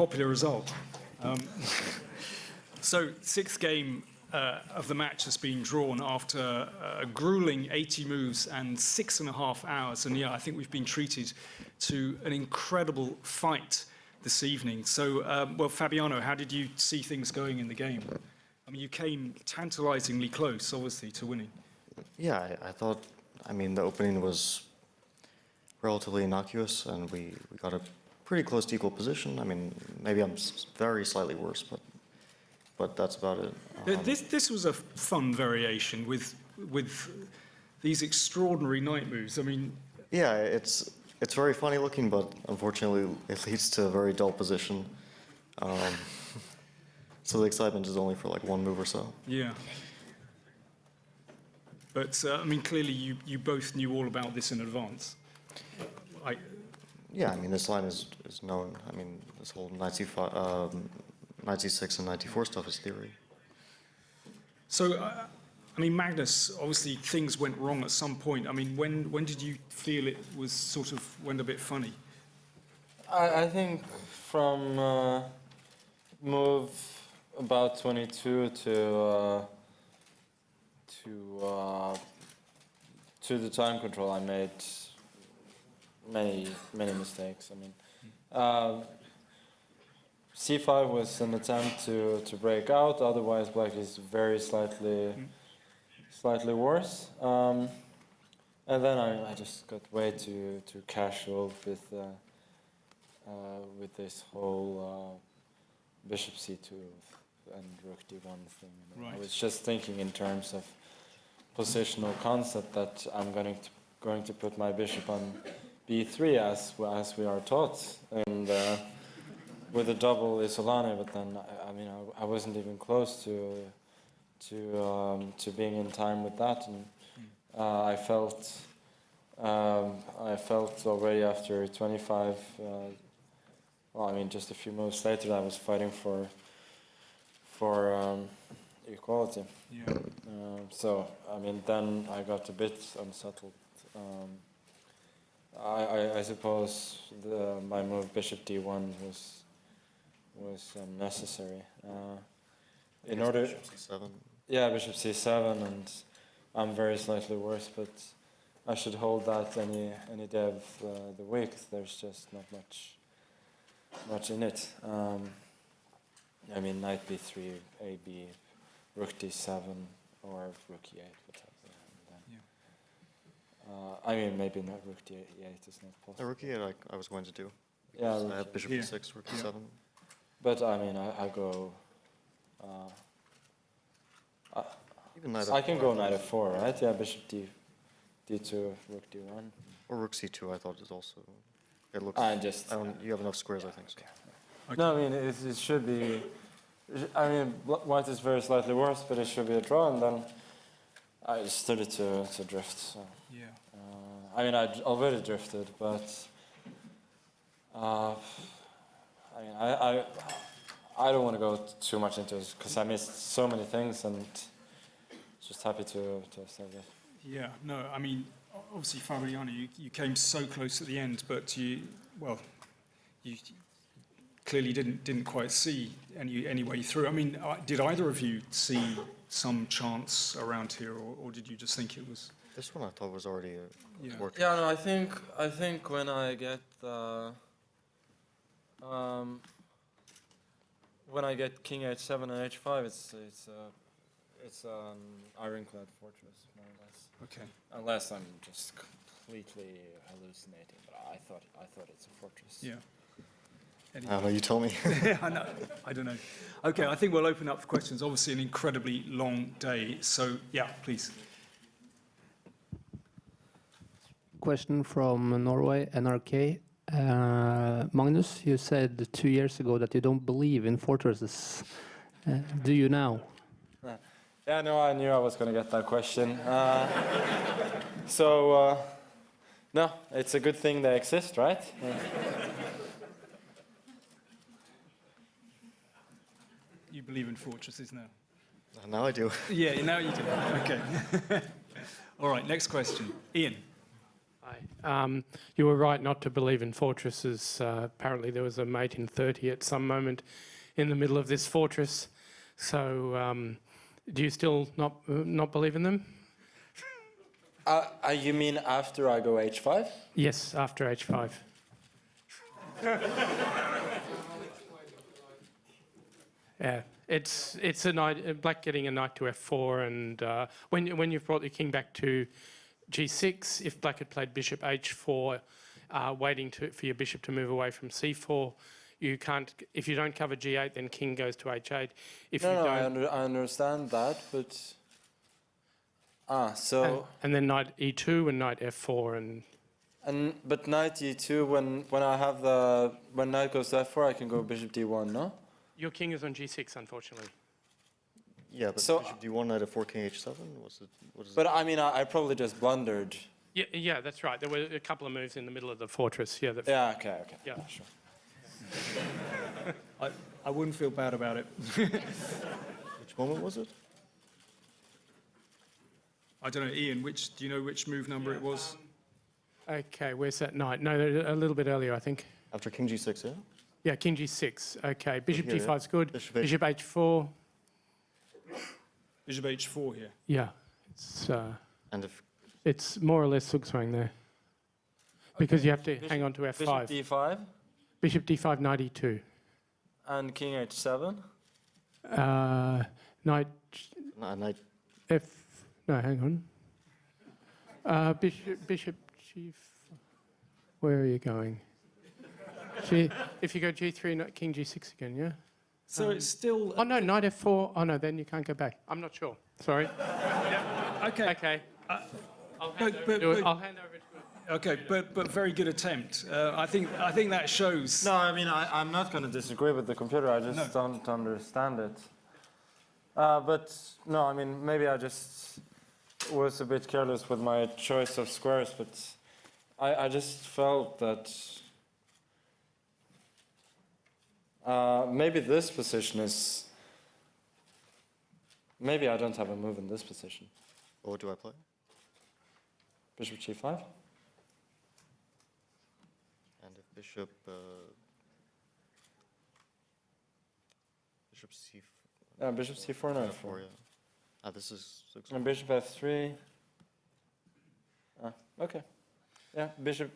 Popular result. So, sixth game of the match has been drawn after a grueling 80 moves and 6.5 hours. And yeah, I think we've been treated to an incredible fight this evening. So, well, Fabiano, how did you see things going in the game? I mean, you came tantalizingly close, obviously, to winning. Yeah, I thought, I mean, the opening was relatively innocuous, and we got a pretty close to equal position. I mean, maybe I'm very slightly worse, but that's about it. This was a fun variation with these extraordinary knight moves. I mean, yeah, it's very funny looking, but unfortunately it leads to a very dull position. So the excitement is only for like one move or so. Yeah. But I mean, clearly you both knew all about this in advance. Yeah, I mean, this line is known. I mean, this whole 96 and 94 stuff is theory. So, I mean, Magnus, obviously things went wrong at some point. I mean, when did you feel it was sort of went a bit funny? I think from move about 22 to the time control, I made many mistakes. I mean, c5 was an attempt to break out. Otherwise, black is very slightly worse. And then I just got way too casual with this whole bishop c2 and rook d1 thing. Right. I was just thinking in terms of positional concept that I'm going to put my bishop on b3 as we are taught, and with a double isolani. But then I mean I wasn't even close to being in time with that, and I felt already after 25. Well, I mean, just a few moves later, I was fighting for equality. Yeah. So I mean, then I got a bit unsettled. I suppose my move bishop d1 was necessary in order. Bishop c7. Yeah, bishop c7, and I'm very slightly worse, but I should hold that any day of the week. There's just not much in it. I mean, knight b3, ab, rook d7, or rook e8, whatever. I mean, maybe not rook d8 is not possible. Rook e8 I was going to do. Yeah, I had bishop e6, rook e7. But I mean, I go. Even knight I can go knight f4, right? Yeah, bishop d2, rook d1. Or rook c2, I thought is also. It looks. You have enough squares, I think. So. Okay. No, I mean it should be. I mean, white is very slightly worse, but it should be a draw, and then I started to drift. So. Yeah. I mean, I'd already drifted, but I mean, I don't want to go too much into it because I missed so many things, and just happy to have said that. Yeah. No, I mean, obviously, Fabiano, you came so close at the end, but you clearly didn't quite see any way through. I mean, did either of you see some chance around here, or did you just think it was? This one I thought was already working. Yeah, no, I think when I get king h7 and h5, it's an ironclad fortress, more or less. Okay. Unless I'm just completely hallucinating, but I thought it's a fortress. Yeah. You told me. I know. I don't know. Okay, I think we'll open up for questions. Obviously, an incredibly long day. So, yeah, please. Question from Norway, NRK. Magnus, you said 2 years ago that you don't believe in fortresses. Do you now? Yeah, no, I knew I was going to get that question. No, it's a good thing they exist, right? You believe in fortresses now? Now I do. Yeah, now you do. Okay. All right, next question. Ian. Hi. You were right not to believe in fortresses. Apparently there was a mate in 30 at some moment in the middle of this fortress. So do you still not believe in them? You mean after I go h5? Yes, after h5. Yeah, it's a knight, black getting a knight to f4, and when you've brought the king back to g6, if black had played bishop h4, waiting for your bishop to move away from c4, you can't. If you don't cover g8, then king goes to h8. If you don't, I understand that, but so and then knight e2 and knight f4 but knight e2 when knight goes to f4, I can go bishop d1, no? Your king is on g6, unfortunately. Yeah, but So- bishop d1 knight f4 king h7. What is But I mean, I probably just blundered. Yeah, that's right. There were a couple of moves in the middle of the fortress. Yeah, Yeah, okay. Yeah. Sure. I wouldn't feel bad about it. Which moment was it? I don't know, Ian. Do you know which move number it was? Okay, where's that knight? No, a little bit earlier, I think. After king g6, yeah? Yeah, king g6. Okay, bishop Here, g5 is good. Bishop Bishop h4. Bishop h4 here. Yeah, And if it's more or less Zugzwang there. Because you have to hang on to f5. Bishop d5 Bishop d5, knight e2. and king h7. Knight knight f... No, hang on. Bishop g... Where are you going? If you go g3, king g6 again, yeah? So it's still... Oh, no, knight f4. Oh, no, then you can't go back. I'm not sure. Sorry. Okay. Okay. I'll hand but- over to it. but- I'll hand over to it. Okay, but very good attempt. I think that shows... No, I mean, I'm not going to disagree with the computer. I just don't understand it. But no, I mean, maybe I just was a bit careless with my choice of squares, but I just felt that maybe this position is... Maybe I don't have a move in this position. what do I play? Bishop g5? And if bishop c4, Bishop c4, no, f4, yeah. This is 6. And bishop f3. Okay. Yeah, bishop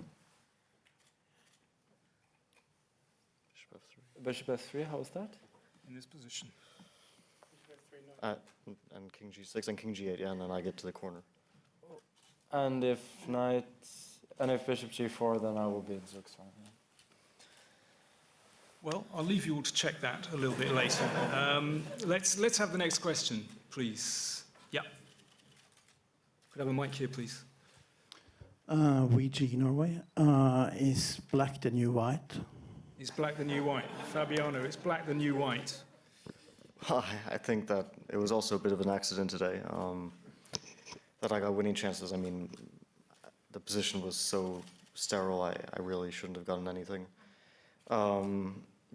Bishop f3. Bishop f3, how was that? In this position. And king g6 and king g8, yeah, and then I get to the corner. And if bishop g4, then I will be in Zugzwang. Yeah. Well, I'll leave you all to check that a little bit later. Let's have the next question, please. Yeah. Could I have a mic here, please? VG Norway. Is black the new white? Is black the new white? Fabiano, it's black the new white. I think that it was also a bit of an accident today. That I got winning chances. I mean, the position was so sterile, I really shouldn't have gotten anything.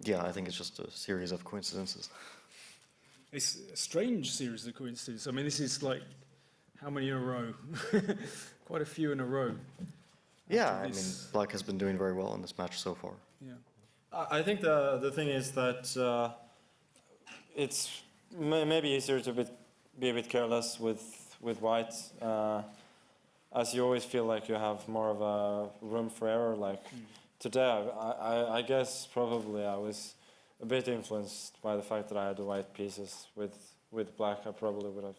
Yeah, I think it's just a series of coincidences. It's a strange series of coincidences. I mean, this is like, how many in a row? Quite a few in a row. Yeah, I mean, black has been doing very well in this match so far. Yeah. I think the thing is that it's maybe easier to be a bit careless with white, as you always feel like you have more of a room for error. Like today, I guess probably I was a bit influenced by the fact that I had the white pieces. With black, I probably would have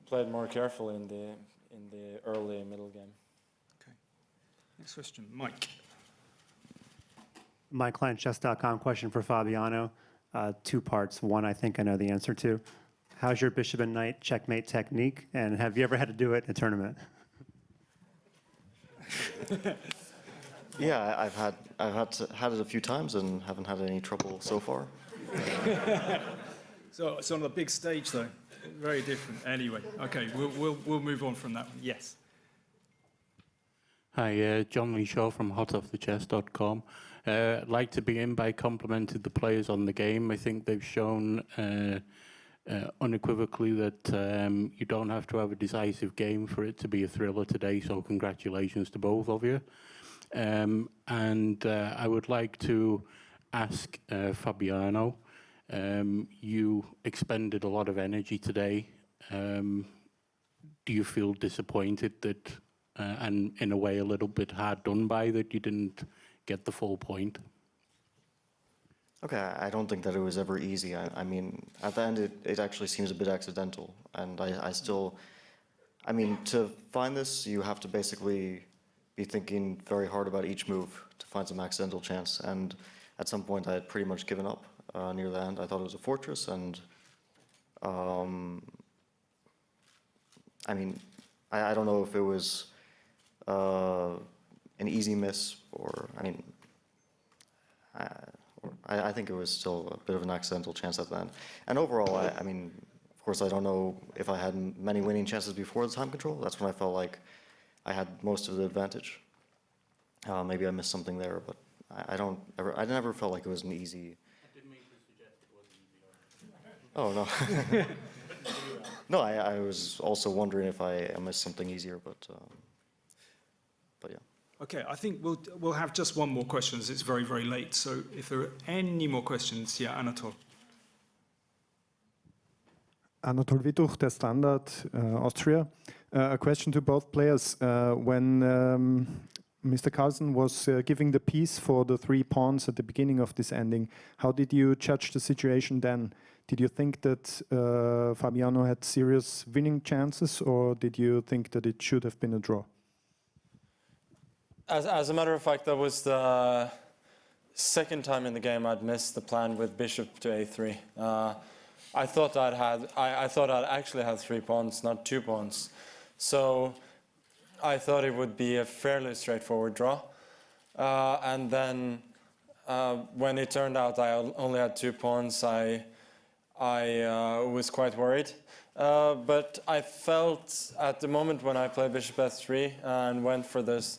played more carefully in the early middle game. Okay. Next question, Mike. MyClientChess.com question for Fabiano. 2 parts. One, I think I know the answer to. How's your bishop and knight checkmate technique? And have you ever had to do it in a tournament? Yeah, I've had it a few times and haven't had any trouble so far. So it's on the big stage, though. Very different. Anyway, okay, we'll move on from that one. Yes. Hi, John Lee Shaw from hotofthechess.com. I'd like to begin by complimenting the players on the game. I think they've shown unequivocally that you don't have to have a decisive game for it to be a thriller today, so congratulations to both of you. And I would like to ask Fabiano, you expended a lot of energy today. Do you feel disappointed that, and in a way a little bit hard done by, that you didn't get the full point? Okay, I don't think that it was ever easy. I mean, at the end, it actually seems a bit accidental. And I still, I mean, to find this, you have to basically be thinking very hard about each move to find some accidental chance. And at some point, I had pretty much given up near the end. I thought it was a fortress, and I mean, I don't know if it was an easy miss, or, I mean, I think it was still a bit of an accidental chance at the end. And overall, I mean, of course, I don't know if I had many winning chances before the time control. That's when I felt like I had most of the advantage. Maybe I missed something there, but I never felt like it was an easy. I didn't mean to suggest it wasn't easier. Oh, no. No, I was also wondering if I missed something easier, but yeah. Okay, I think we'll have just one more question, as it's very, very late. So if there are any more questions, yeah, Anatol. Anatol Wituch, Der Standard, Austria. A question to both players. When Mr. Carlsen was giving the piece for the 3 pawns at the beginning of this ending, how did you judge the situation then? Did you think that Fabiano had serious winning chances, or did you think that it should have been a draw? As a matter of fact, that was the second time in the game I'd missed the plan with bishop to a3. I thought I'd actually had 3 pawns, not 2 pawns. So I thought it would be a fairly straightforward draw. And then when it turned out I only had 2 pawns, I was quite worried. But I felt at the moment when I played bishop f3 and went for this,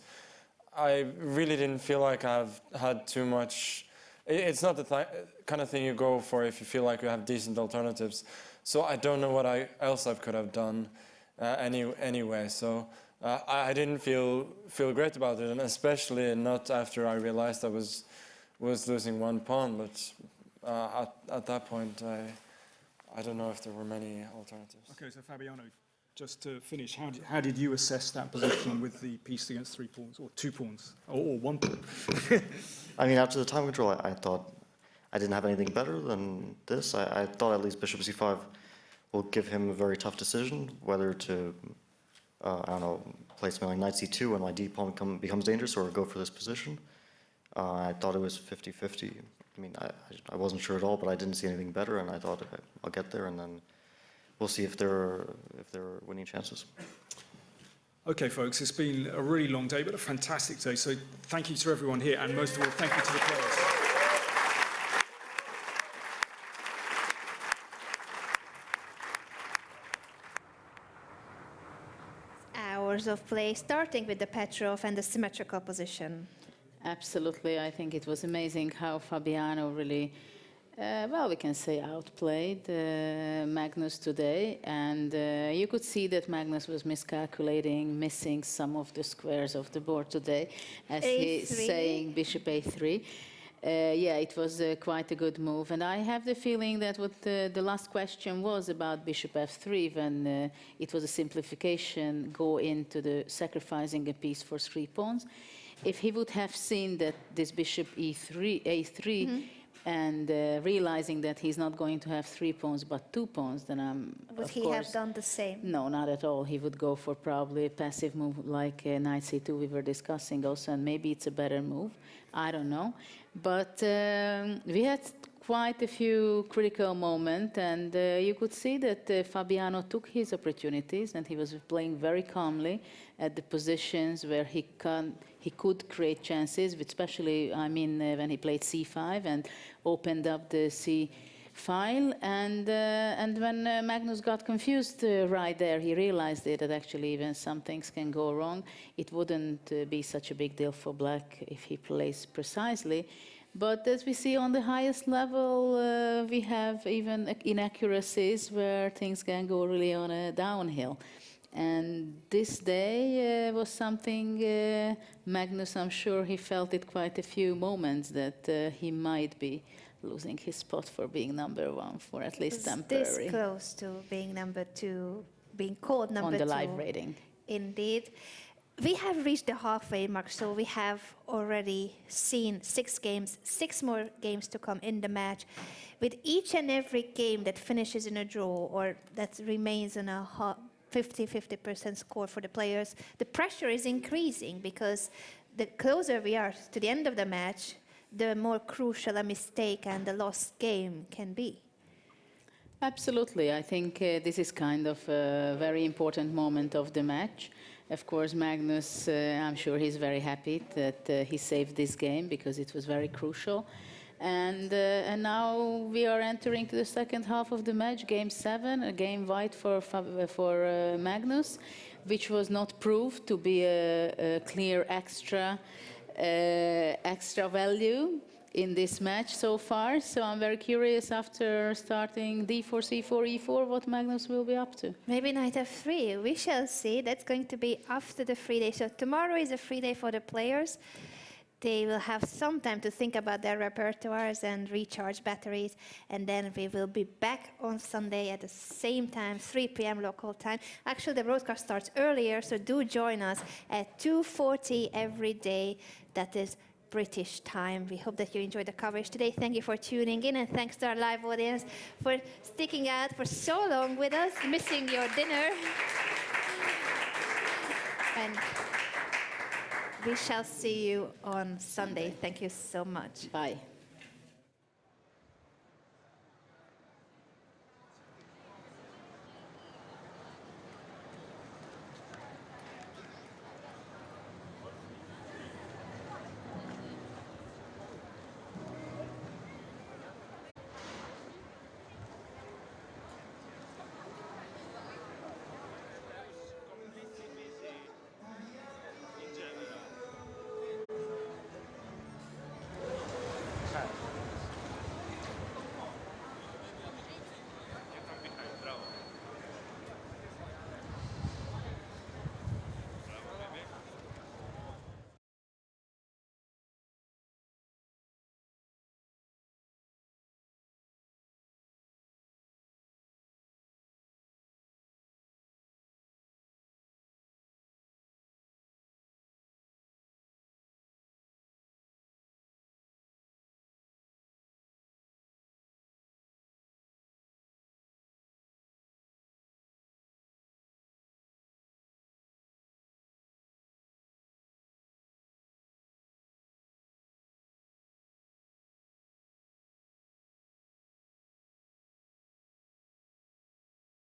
I really didn't feel like I've had too much. It's not the kind of thing you go for if you feel like you have decent alternatives. So I don't know what else I could have done anyway. So I didn't feel great about it, and especially not after I realized I was losing 1 pawn. But at that point, I don't know if there were many alternatives. Okay, so Fabiano, just to finish, how did you assess that position with the piece against 3 pawns, or 2 pawns, or 1 pawn? I mean, after the time control, I thought I didn't have anything better than this. I thought at least bishop c5 will give him a very tough decision, whether to, I don't know, play something like knight c2 when my d pawn becomes dangerous, or go for this position. I thought it was 50-50. I mean, I wasn't sure at all, but I didn't see anything better, and I thought, okay, I'll get there, and then we'll see if there are winning chances. Okay, folks, it's been a really long day, but a fantastic day. So thank you to everyone here, and most of all, thank you to the players. Hours of play, starting with the Petrov and the symmetrical position. Absolutely. I think it was amazing how Fabiano really, well, we can say outplayed Magnus today. And you could see that Magnus was miscalculating, missing some of the squares of the board today, as he's saying bishop a3. Yeah, it was quite a good move. And I have the feeling that what the last question was about bishop f3, when it was a simplification, go into the sacrificing a piece for 3 pawns. If he would have seen that this bishop a3, and realizing that he's not going to have 3 pawns but 2 pawns, then Would he have done the same? No, not at all. He would go for probably a passive move like knight c2 we were discussing also, and maybe it's a better move. I don't know. But we had quite a few critical moments, and you could see that Fabiano took his opportunities, and he was playing very calmly at the positions where he could create chances, especially, I mean, when he played c5 and opened up the c file, and when Magnus got confused right there, he realized that actually even some things can go wrong. It wouldn't be such a big deal for black if he plays precisely, But as we see on the highest level, we have even inaccuracies where things can go really on a downhill. And this day was something Magnus, I'm sure he felt it quite a few moments that he might be losing his spot for being number one for at least temporary. This close to being number two, being called number on the two. live rating. Indeed. We have reached the halfway mark, so we have already seen 6 games, 6 more games to come in the match. With each and every game that finishes in a draw or that remains in a 50% score for the players, the pressure is increasing because the closer we are to the end of the match, the more crucial a mistake and a lost game can be. Absolutely. I think this is kind of a very important moment of the match. Of course, Magnus, I'm sure he's very happy that he saved this game because it was very crucial. And now we are entering to the second half of the match, Game 7, a game wide for Magnus, which was not proved to be a clear extra value in this match so far. So I'm very curious after starting D4, C4, E4, what Magnus will be up to. Maybe knight f3, we shall see. That's going to be after the free day. So tomorrow is a free day for the players. They will have some time to think about their repertoires and recharge batteries. And then we will be back on Sunday at the same time, 3 p.m. local time. Actually, the broadcast starts earlier, so do join us at 2:40 every day. That is British time. We hope that you enjoyed the coverage today. Thank you for tuning in, and thanks to our live audience for sticking out for so long with us, missing your dinner. And we shall see you on Sunday. Thank you so much. Bye.